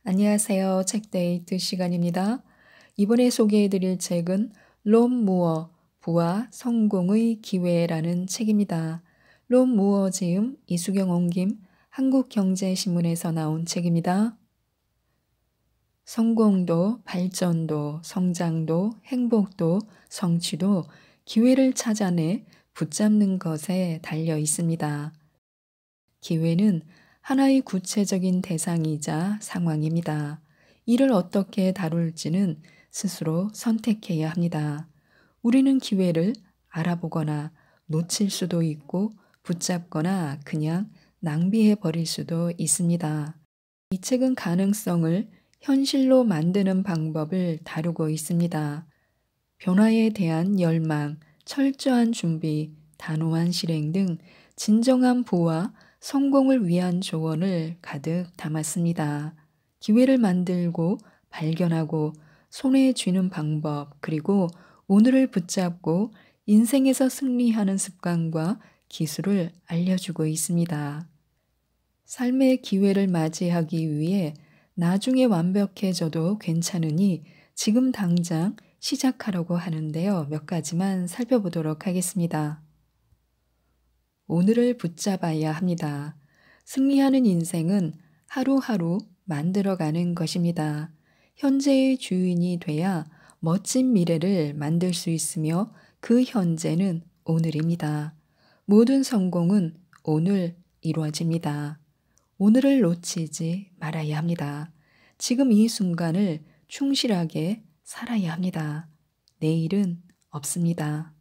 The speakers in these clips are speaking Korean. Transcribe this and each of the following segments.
안녕하세요. 책데이트 시간입니다. 이번에 소개해드릴 책은 롬 무어, 부와 성공의 기회라는 책입니다. 롬 무어 지음, 이수경 옮김, 한국경제신문에서 나온 책입니다. 성공도, 발전도, 성장도, 행복도, 성취도 기회를 찾아내 붙잡는 것에 달려 있습니다. 기회는 하나의 구체적인 대상이자 상황입니다. 이를 어떻게 다룰지는 스스로 선택해야 합니다. 우리는 기회를 알아보거나 놓칠 수도 있고 붙잡거나 그냥 낭비해 버릴 수도 있습니다. 이 책은 가능성을 현실로 만드는 방법을 다루고 있습니다. 변화에 대한 열망, 철저한 준비, 단호한 실행 등 진정한 부와 성공을 위한 조언을 가득 담았습니다. 기회를 만들고 발견하고 손에 쥐는 방법, 그리고 오늘을 붙잡고 인생에서 승리하는 습관과 기술을 알려주고 있습니다. 삶의 기회를 맞이하기 위해 나중에 완벽해져도 괜찮으니 지금 당장 시작하려고 하는데요. 몇 가지만 살펴보도록 하겠습니다. 오늘을 붙잡아야 합니다. 승리하는 인생은 하루하루 만들어가는 것입니다. 현재의 주인이 돼야 멋진 미래를 만들 수 있으며 그 현재는 오늘입니다. 모든 성공은 오늘 이루어집니다. 오늘을 놓치지 말아야 합니다. 지금 이 순간을 충실하게 살아야 합니다. 내일은 없습니다.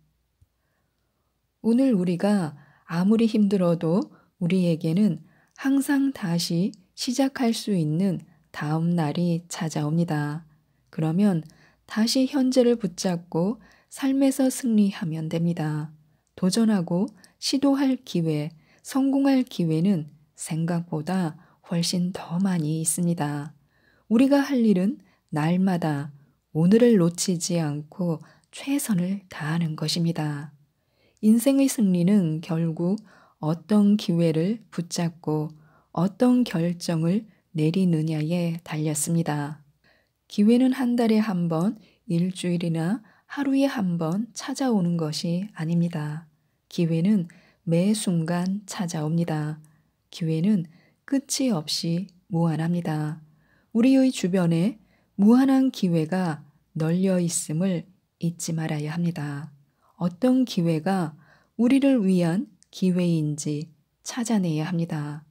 오늘 우리가 아무리 힘들어도 우리에게는 항상 다시 시작할 수 있는 다음 날이 찾아옵니다. 그러면 다시 현재를 붙잡고 삶에서 승리하면 됩니다. 도전하고 시도할 기회, 성공할 기회는 생각보다 훨씬 더 많이 있습니다. 우리가 할 일은 날마다 오늘을 놓치지 않고 최선을 다하는 것입니다. 인생의 승리는 결국 어떤 기회를 붙잡고 어떤 결정을 내리느냐에 달렸습니다. 기회는 한 달에 한 번, 일주일이나 하루에 한 번 찾아오는 것이 아닙니다. 기회는 매 순간 찾아옵니다. 기회는 끝이 없이 무한합니다. 우리의 주변에 무한한 기회가 널려 있음을 잊지 말아야 합니다. 어떤 기회가 우리를 위한 기회인지 찾아내야 합니다.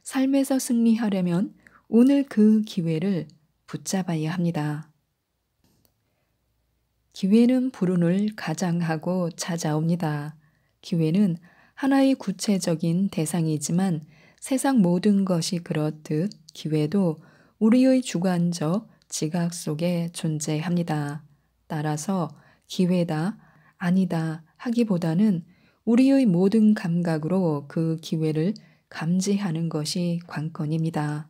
삶에서 승리하려면 오늘 그 기회를 붙잡아야 합니다. 기회는 불운을 가장하고 찾아옵니다. 기회는 하나의 구체적인 대상이지만 세상 모든 것이 그렇듯 기회도 우리의 주관적 지각 속에 존재합니다. 따라서 기회다, 아니다 하기보다는 우리의 모든 감각으로 그 기회를 감지하는 것이 관건입니다.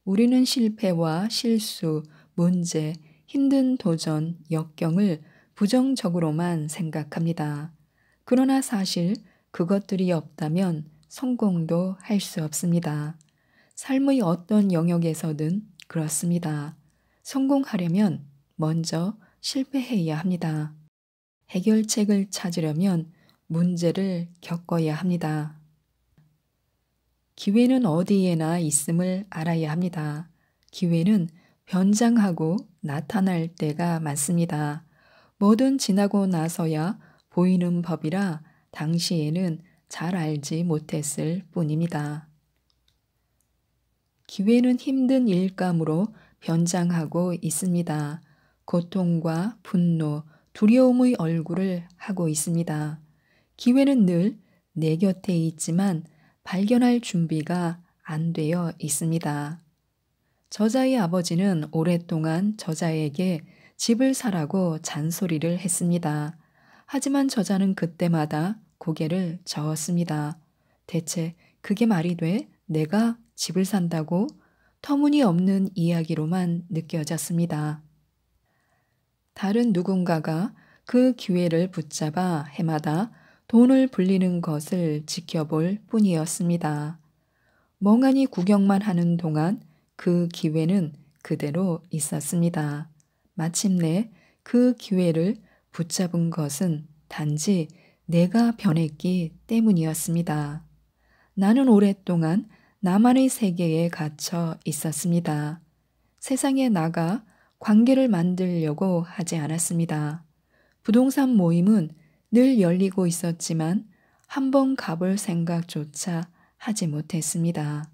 우리는 실패와 실수, 문제, 힘든 도전, 역경을 부정적으로만 생각합니다. 그러나 사실 그것들이 없다면 성공도 할 수 없습니다. 삶의 어떤 영역에서든 그렇습니다. 성공하려면 먼저 실패해야 합니다. 해결책을 찾으려면 문제를 겪어야 합니다. 기회는 어디에나 있음을 알아야 합니다. 기회는 변장하고 나타날 때가 많습니다. 뭐든 지나고 나서야 보이는 법이라 당시에는 잘 알지 못했을 뿐입니다. 기회는 힘든 일감으로 변장하고 있습니다. 고통과 분노, 두려움의 얼굴을 하고 있습니다. 기회는 늘 내 곁에 있지만 발견할 준비가 안 되어 있습니다. 저자의 아버지는 오랫동안 저자에게 집을 사라고 잔소리를 했습니다. 하지만 저자는 그때마다 고개를 저었습니다. 대체 그게 말이 돼? 내가 집을 산다고? 터무니없는 이야기로만 느껴졌습니다. 다른 누군가가 그 기회를 붙잡아 해마다 돈을 불리는 것을 지켜볼 뿐이었습니다. 멍하니 구경만 하는 동안 그 기회는 그대로 있었습니다. 마침내 그 기회를 붙잡은 것은 단지 내가 변했기 때문이었습니다. 나는 오랫동안 나만의 세계에 갇혀 있었습니다. 세상에 나가 관계를 만들려고 하지 않았습니다. 부동산 모임은 늘 열리고 있었지만 한 번 가볼 생각조차 하지 못했습니다.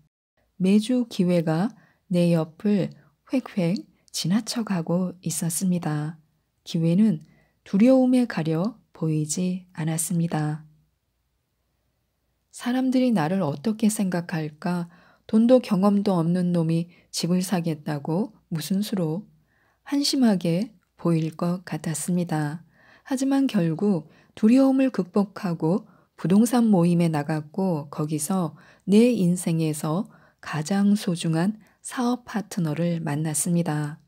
매주 기회가 내 옆을 획획 지나쳐가고 있었습니다. 기회는 두려움에 가려 보이지 않았습니다. 사람들이 나를 어떻게 생각할까? 돈도 경험도 없는 놈이 집을 사겠다고 무슨 수로? 한심하게 보일 것 같았습니다. 하지만 결국 두려움을 극복하고 부동산 모임에 나갔고 거기서 내 인생에서 가장 소중한 사업 파트너를 만났습니다.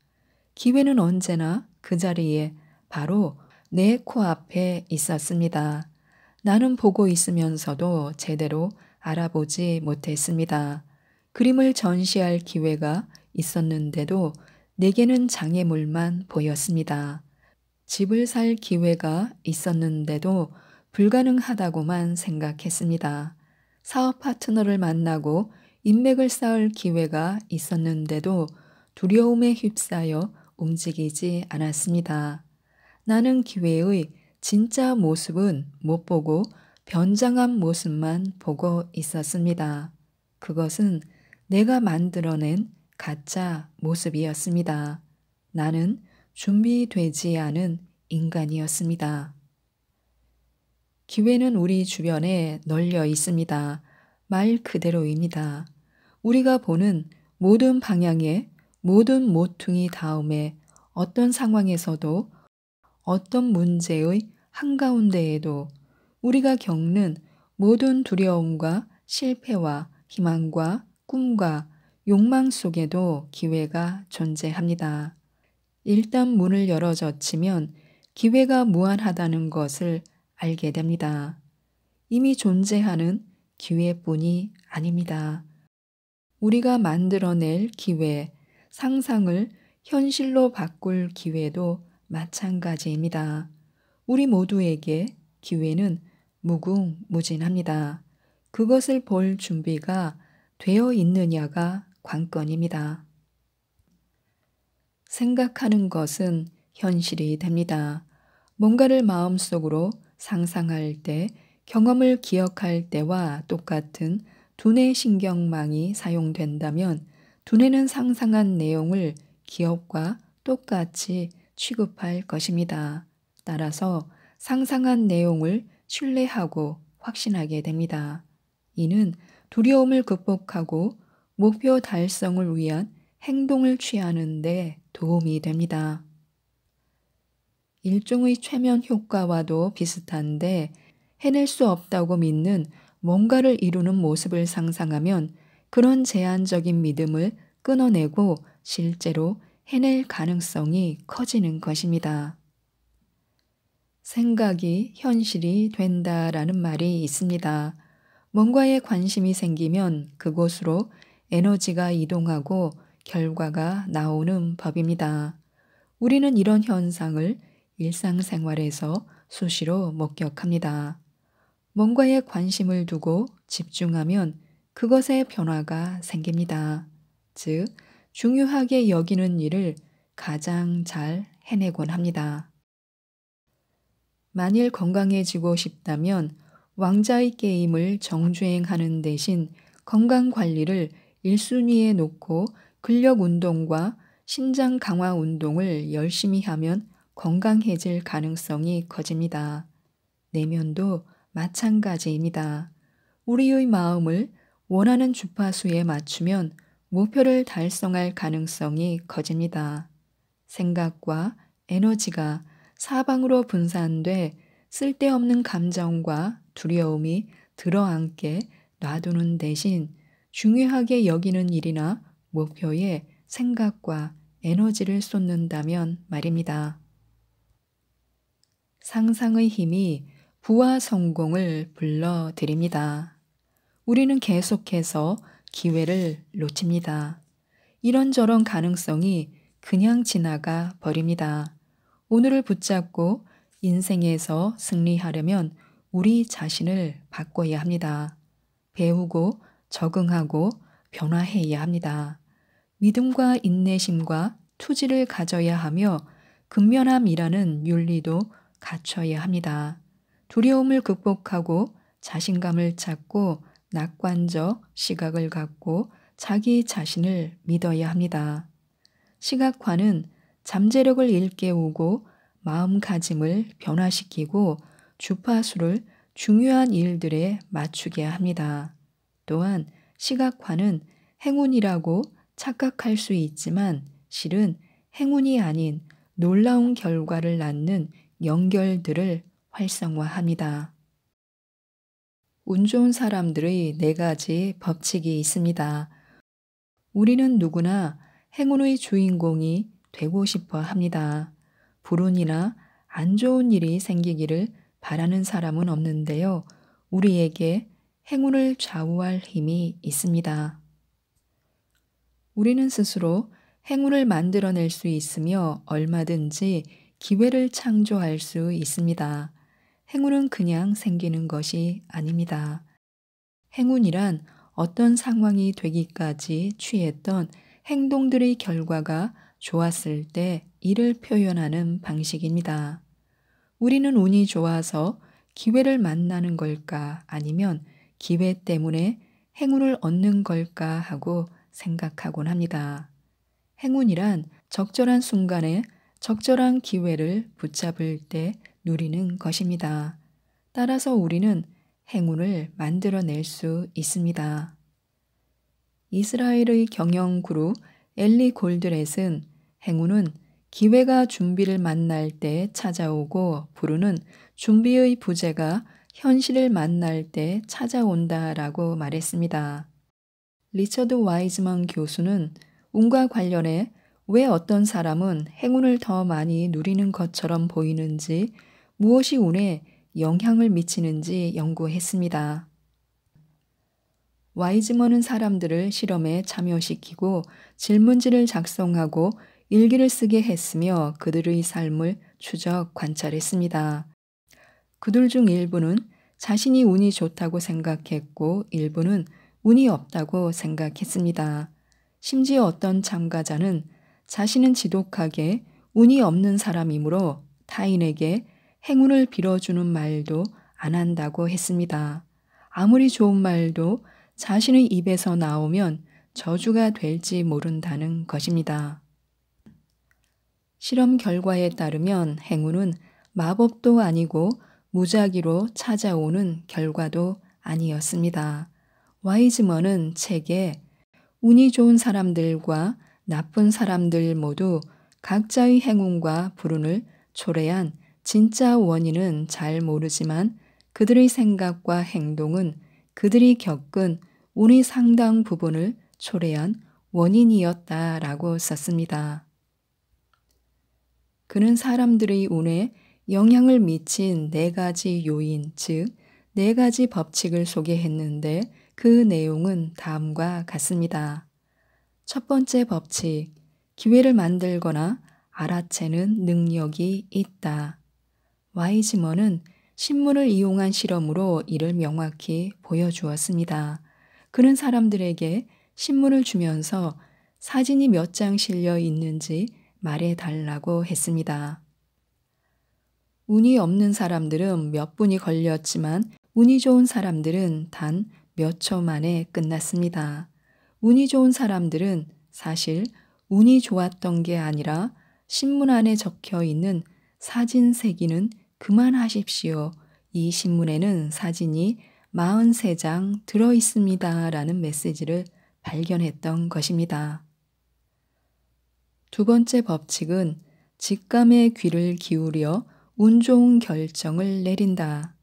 기회는 언제나 그 자리에 바로 내 코앞에 있었습니다. 나는 보고 있으면서도 제대로 알아보지 못했습니다. 그림을 전시할 기회가 있었는데도 내게는 장애물만 보였습니다. 집을 살 기회가 있었는데도 불가능하다고만 생각했습니다. 사업 파트너를 만나고 인맥을 쌓을 기회가 있었는데도 두려움에 휩싸여 움직이지 않았습니다. 나는 기회의 진짜 모습은 못 보고 변장한 모습만 보고 있었습니다. 그것은 내가 만들어낸 가짜 모습이었습니다. 나는 준비되지 않은 인간이었습니다. 기회는 우리 주변에 널려 있습니다. 말 그대로입니다. 우리가 보는 모든 방향의 모든 모퉁이 다음에 어떤 상황에서도 어떤 문제의 한가운데에도 우리가 겪는 모든 두려움과 실패와 희망과 꿈과 욕망 속에도 기회가 존재합니다. 일단 문을 열어 젖히면 기회가 무한하다는 것을 알게 됩니다. 이미 존재하는 기회뿐이 아닙니다. 우리가 만들어낼 기회, 상상을 현실로 바꿀 기회도 마찬가지입니다. 우리 모두에게 기회는 무궁무진합니다. 그것을 볼 준비가 되어 있느냐가 관건입니다. 생각하는 것은 현실이 됩니다. 뭔가를 마음속으로 상상할 때, 경험을 기억할 때와 똑같은 두뇌 신경망이 사용된다면 두뇌는 상상한 내용을 기억과 똑같이 취급할 것입니다. 따라서 상상한 내용을 신뢰하고 확신하게 됩니다. 이는 두려움을 극복하고 목표 달성을 위한 행동을 취하는 데 도움이 됩니다. 일종의 최면 효과와도 비슷한데 해낼 수 없다고 믿는 뭔가를 이루는 모습을 상상하면 그런 제한적인 믿음을 끊어내고 실제로 해낼 가능성이 커지는 것입니다. 생각이 현실이 된다라는 말이 있습니다. 뭔가에 관심이 생기면 그곳으로 에너지가 이동하고 결과가 나오는 법입니다. 우리는 이런 현상을 일상생활에서 수시로 목격합니다. 뭔가에 관심을 두고 집중하면 그것에 변화가 생깁니다. 즉, 중요하게 여기는 일을 가장 잘 해내곤 합니다. 만일 건강해지고 싶다면 왕자의 게임을 정주행하는 대신 건강 관리를 1순위에 놓고 근력 운동과 신장 강화 운동을 열심히 하면 건강해질 가능성이 커집니다. 내면도 마찬가지입니다. 우리의 마음을 원하는 주파수에 맞추면 목표를 달성할 가능성이 커집니다. 생각과 에너지가 사방으로 분산돼 쓸데없는 감정과 두려움이 들어앉게 놔두는 대신 중요하게 여기는 일이나 목표에 생각과 에너지를 쏟는다면 말입니다. 상상의 힘이 부와 성공을 불러들입니다. 우리는 계속해서 기회를 놓칩니다. 이런저런 가능성이 그냥 지나가 버립니다. 오늘을 붙잡고 인생에서 승리하려면 우리 자신을 바꿔야 합니다. 배우고 적응하고 변화해야 합니다. 믿음과 인내심과 투지를 가져야 하며 근면함이라는 윤리도 갖춰야 합니다. 두려움을 극복하고 자신감을 찾고 낙관적 시각을 갖고 자기 자신을 믿어야 합니다. 시각화는 잠재력을 일깨우고 마음가짐을 변화시키고 주파수를 중요한 일들에 맞추게 합니다. 또한 시각화는 행운이라고 착각할 수 있지만 실은 행운이 아닌 놀라운 결과를 낳는 연결들을 활성화합니다. 운 좋은 사람들의 4가지 법칙이 있습니다. 우리는 누구나 행운의 주인공이 되고 싶어 합니다. 불운이나 안 좋은 일이 생기기를 바라는 사람은 없는데요. 우리에게 행운을 좌우할 힘이 있습니다. 우리는 스스로 행운을 만들어낼 수 있으며 얼마든지 기회를 창조할 수 있습니다. 행운은 그냥 생기는 것이 아닙니다. 행운이란 어떤 상황이 되기까지 취했던 행동들의 결과가 좋았을 때 이를 표현하는 방식입니다. 우리는 운이 좋아서 기회를 만나는 걸까 아니면 기회 때문에 행운을 얻는 걸까 하고 생각하곤 합니다. 행운이란 적절한 순간에 적절한 기회를 붙잡을 때 누리는 것입니다. 따라서 우리는 행운을 만들어낼 수 있습니다. 이스라엘의 경영 그룹 엘리 골드렛은 행운은 기회가 준비를 만날 때 찾아오고 불운은 준비의 부재가 현실을 만날 때 찾아온다라고 말했습니다. 리처드 와이즈먼 교수는 운과 관련해 왜 어떤 사람은 행운을 더 많이 누리는 것처럼 보이는지, 무엇이 운에 영향을 미치는지 연구했습니다. 와이즈먼은 사람들을 실험에 참여시키고 질문지를 작성하고 일기를 쓰게 했으며 그들의 삶을 추적 관찰했습니다. 그들 중 일부는 자신이 운이 좋다고 생각했고 일부는 운이 없다고 생각했습니다. 심지어 어떤 참가자는 자신은 지독하게 운이 없는 사람이므로 타인에게 행운을 빌어주는 말도 안 한다고 했습니다. 아무리 좋은 말도 자신의 입에서 나오면 저주가 될지 모른다는 것입니다. 실험 결과에 따르면 행운은 마법도 아니고 무작위로 찾아오는 결과도 아니었습니다. 와이즈먼은 책에 운이 좋은 사람들과 나쁜 사람들 모두 각자의 행운과 불운을 초래한 진짜 원인은 잘 모르지만 그들의 생각과 행동은 그들이 겪은 운의 상당 부분을 초래한 원인이었다라고 썼습니다. 그는 사람들의 운에 영향을 미친 4가지 요인, 즉 4가지 법칙을 소개했는데 그 내용은 다음과 같습니다. 첫 번째 법칙, 기회를 만들거나 알아채는 능력이 있다. 와이즈먼은 신문을 이용한 실험으로 이를 명확히 보여주었습니다. 그는 사람들에게 신문을 주면서 사진이 몇 장 실려 있는지 말해달라고 했습니다. 운이 없는 사람들은 몇 분이 걸렸지만 운이 좋은 사람들은 단 몇 초 만에 끝났습니다. 운이 좋은 사람들은 사실 운이 좋았던 게 아니라 신문 안에 적혀 있는 사진 세기는 그만하십시오. 이 신문에는 사진이 43장 들어 있습니다. 라는 메시지를 발견했던 것입니다. 두 번째 법칙은 직감의 귀를 기울여 운 좋은 결정을 내린다.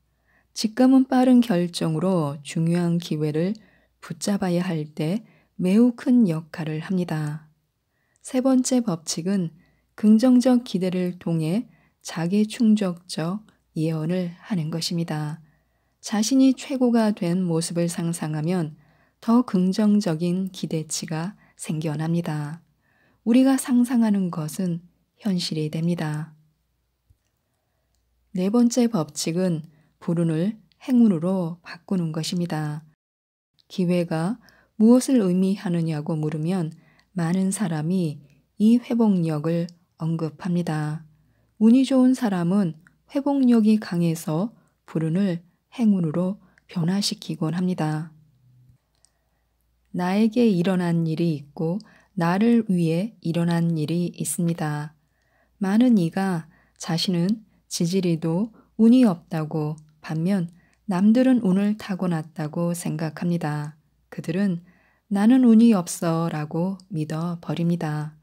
직감은 빠른 결정으로 중요한 기회를 붙잡아야 할 때 매우 큰 역할을 합니다. 세 번째 법칙은 긍정적 기대를 통해 자기 충족적 예언을 하는 것입니다. 자신이 최고가 된 모습을 상상하면 더 긍정적인 기대치가 생겨납니다. 우리가 상상하는 것은 현실이 됩니다. 네 번째 법칙은 불운을 행운으로 바꾸는 것입니다. 기회가 무엇을 의미하느냐고 물으면 많은 사람이 이 회복력을 언급합니다. 운이 좋은 사람은 회복력이 강해서 불운을 행운으로 변화시키곤 합니다. 나에게 일어난 일이 있고 나를 위해 일어난 일이 있습니다. 많은 이가 자신은 지지리도 운이 없다고 반면 남들은 운을 타고났다고 생각합니다. 그들은 나는 운이 없어 라고 믿어 버립니다.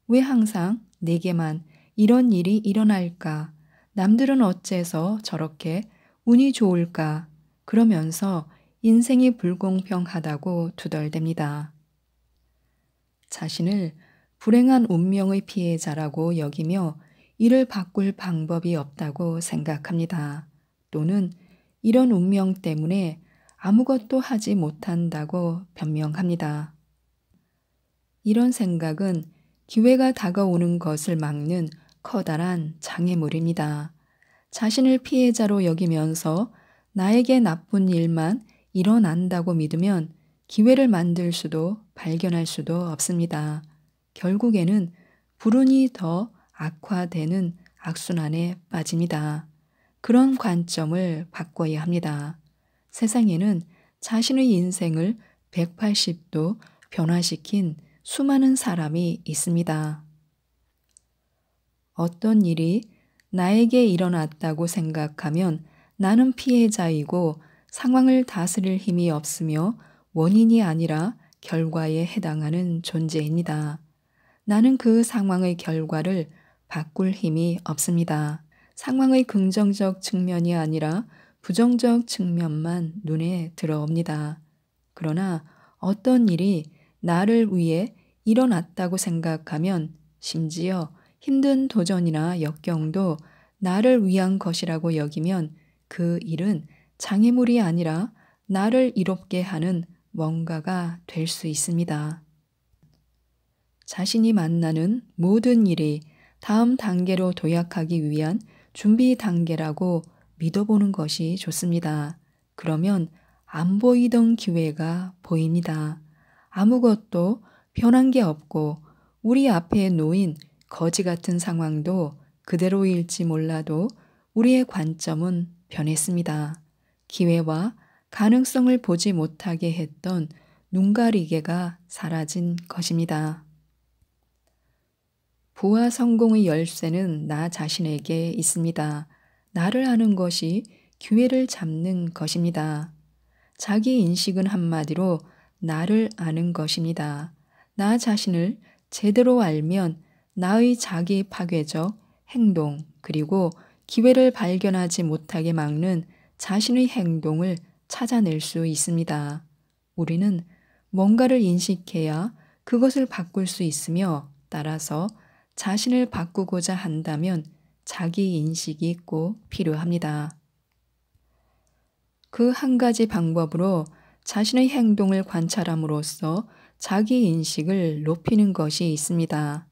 왜 항상 내게만 이런 일이 일어날까? 남들은 어째서 저렇게 운이 좋을까? 그러면서 인생이 불공평하다고 투덜댑니다. 자신을 불행한 운명의 피해자라고 여기며 이를 바꿀 방법이 없다고 생각합니다. 또는 이런 운명 때문에 아무것도 하지 못한다고 변명합니다. 이런 생각은 기회가 다가오는 것을 막는 커다란 장애물입니다. 자신을 피해자로 여기면서 나에게 나쁜 일만 일어난다고 믿으면 기회를 만들 수도 발견할 수도 없습니다. 결국에는 불운이 더 악화되는 악순환에 빠집니다. 그런 관점을 바꿔야 합니다. 세상에는 자신의 인생을 180도 변화시킨 수많은 사람이 있습니다. 어떤 일이 나에게 일어났다고 생각하면 나는 피해자이고 상황을 다스릴 힘이 없으며 원인이 아니라 결과에 해당하는 존재입니다. 나는 그 상황의 결과를 바꿀 힘이 없습니다. 상황의 긍정적 측면이 아니라 부정적 측면만 눈에 들어옵니다. 그러나 어떤 일이 나를 위해 일어났다고 생각하면 심지어 힘든 도전이나 역경도 나를 위한 것이라고 여기면 그 일은 장애물이 아니라 나를 이롭게 하는 뭔가가 될 수 있습니다. 자신이 만나는 모든 일이 다음 단계로 도약하기 위한 준비 단계라고 믿어보는 것이 좋습니다. 그러면 안 보이던 기회가 보입니다. 아무것도 변한 게 없고 우리 앞에 놓인 거지 같은 상황도 그대로일지 몰라도 우리의 관점은 변했습니다. 기회와 가능성을 보지 못하게 했던 눈가리개가 사라진 것입니다. 부와 성공의 열쇠는 나 자신에게 있습니다. 나를 아는 것이 기회를 잡는 것입니다. 자기 인식은 한마디로 나를 아는 것입니다. 나 자신을 제대로 알면 나의 자기 파괴적 행동 그리고 기회를 발견하지 못하게 막는 자신의 행동을 찾아낼 수 있습니다. 우리는 뭔가를 인식해야 그것을 바꿀 수 있으며 따라서 자신을 바꾸고자 한다면 자기 인식이 꼭 필요합니다. 그 한 가지 방법으로 자신의 행동을 관찰함으로써 자기 인식을 높이는 것이 있습니다.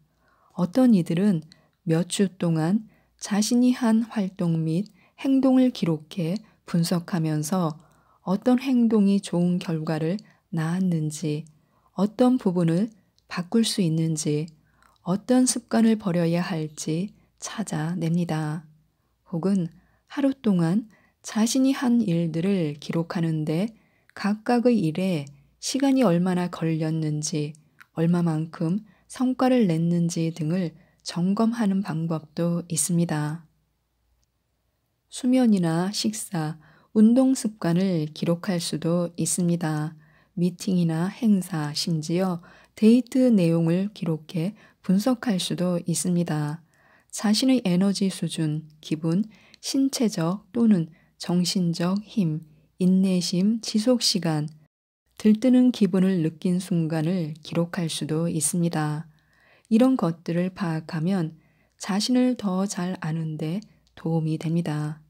어떤 이들은 몇 주 동안 자신이 한 활동 및 행동을 기록해 분석하면서 어떤 행동이 좋은 결과를 낳았는지, 어떤 부분을 바꿀 수 있는지, 어떤 습관을 버려야 할지 찾아냅니다. 혹은 하루 동안 자신이 한 일들을 기록하는데 각각의 일에 시간이 얼마나 걸렸는지, 얼마만큼 성과를 냈는지 등을 점검하는 방법도 있습니다. 수면이나 식사, 운동 습관을 기록할 수도 있습니다. 미팅이나 행사, 심지어 데이트 내용을 기록해 분석할 수도 있습니다. 자신의 에너지 수준, 기분, 신체적 또는 정신적 힘, 인내심, 지속 시간, 들뜨는 기분을 느낀 순간을 기록할 수도 있습니다. 이런 것들을 파악하면 자신을 더 잘 아는데 도움이 됩니다.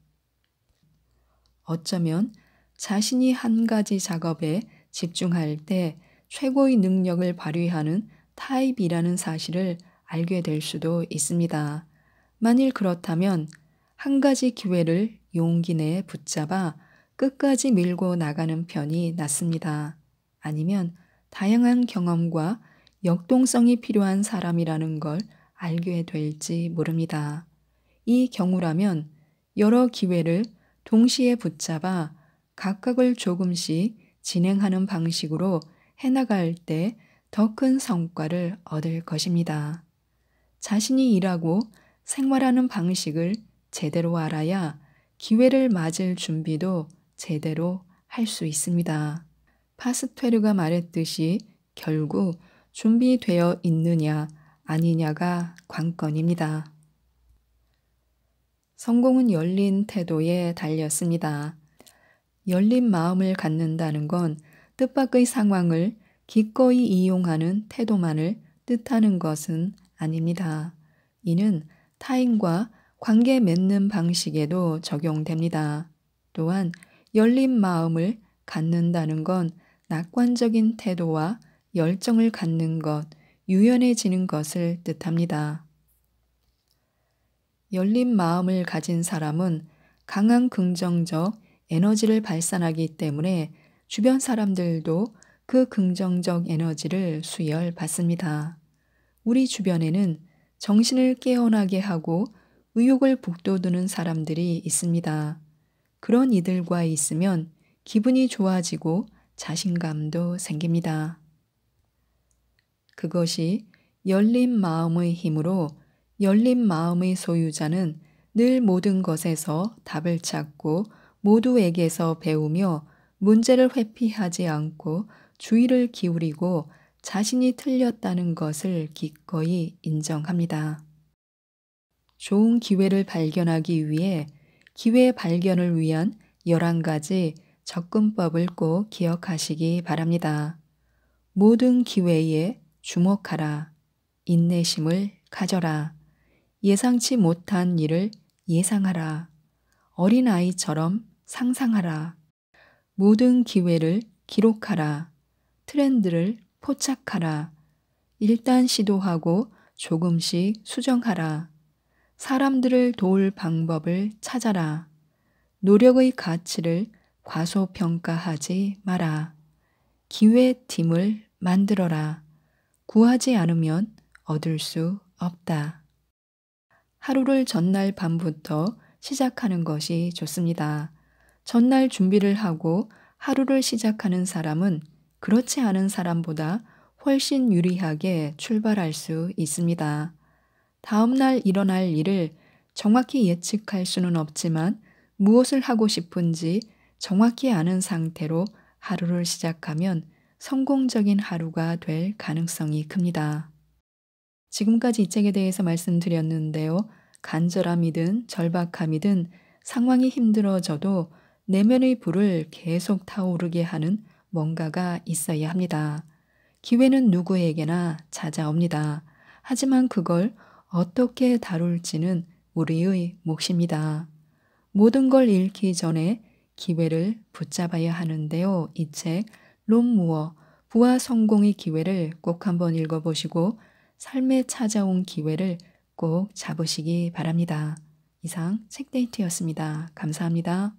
어쩌면 자신이 한 가지 작업에 집중할 때 최고의 능력을 발휘하는 타입이라는 사실을 알게 될 수도 있습니다. 만일 그렇다면 한 가지 기회를 용기 내에 붙잡아 끝까지 밀고 나가는 편이 낫습니다. 아니면 다양한 경험과 역동성이 필요한 사람이라는 걸 알게 될지 모릅니다. 이 경우라면 여러 기회를 동시에 붙잡아 각각을 조금씩 진행하는 방식으로 해나갈 때 더 큰 성과를 얻을 것입니다. 자신이 일하고 생활하는 방식을 제대로 알아야 기회를 맞을 준비도 제대로 할 수 있습니다. 파스투에르가 말했듯이 결국 준비되어 있느냐 아니냐가 관건입니다. 성공은 열린 태도에 달렸습니다. 열린 마음을 갖는다는 건 뜻밖의 상황을 기꺼이 이용하는 태도만을 뜻하는 것은 아닙니다. 이는 타인과 관계 맺는 방식에도 적용됩니다. 또한 열린 마음을 갖는다는 건 낙관적인 태도와 열정을 갖는 것, 유연해지는 것을 뜻합니다. 열린 마음을 가진 사람은 강한 긍정적 에너지를 발산하기 때문에 주변 사람들도 그 긍정적 에너지를 수혈받습니다. 우리 주변에는 정신을 깨어나게 하고 의욕을 북돋우는 사람들이 있습니다. 그런 이들과 있으면 기분이 좋아지고 자신감도 생깁니다. 그것이 열린 마음의 힘으로 열린 마음의 소유자는 늘 모든 것에서 답을 찾고 모두에게서 배우며 문제를 회피하지 않고 주의를 기울이고 자신이 틀렸다는 것을 기꺼이 인정합니다. 좋은 기회를 발견하기 위해 기회 발견을 위한 11가지 접근법을 꼭 기억하시기 바랍니다. 모든 기회에 주목하라. 인내심을 가져라. 예상치 못한 일을 예상하라. 어린아이처럼 상상하라. 모든 기회를 기록하라. 트렌드를 포착하라. 일단 시도하고 조금씩 수정하라. 사람들을 도울 방법을 찾아라. 노력의 가치를 과소평가하지 마라. 기회팀을 만들어라. 구하지 않으면 얻을 수 없다. 하루를 전날 밤부터 시작하는 것이 좋습니다. 전날 준비를 하고 하루를 시작하는 사람은 그렇지 않은 사람보다 훨씬 유리하게 출발할 수 있습니다. 다음날 일어날 일을 정확히 예측할 수는 없지만 무엇을 하고 싶은지 정확히 아는 상태로 하루를 시작하면 성공적인 하루가 될 가능성이 큽니다. 지금까지 이 책에 대해서 말씀드렸는데요. 간절함이든 절박함이든 상황이 힘들어져도 내면의 불을 계속 타오르게 하는 뭔가가 있어야 합니다. 기회는 누구에게나 찾아옵니다. 하지만 그걸 어떻게 다룰지는 우리의 몫입니다. 모든 걸 잃기 전에 기회를 붙잡아야 하는데요. 이 책 론 무어 부와 성공의 기회를 꼭 한번 읽어보시고 삶에 찾아온 기회를 꼭 잡으시기 바랍니다. 이상 책데이트였습니다. 감사합니다.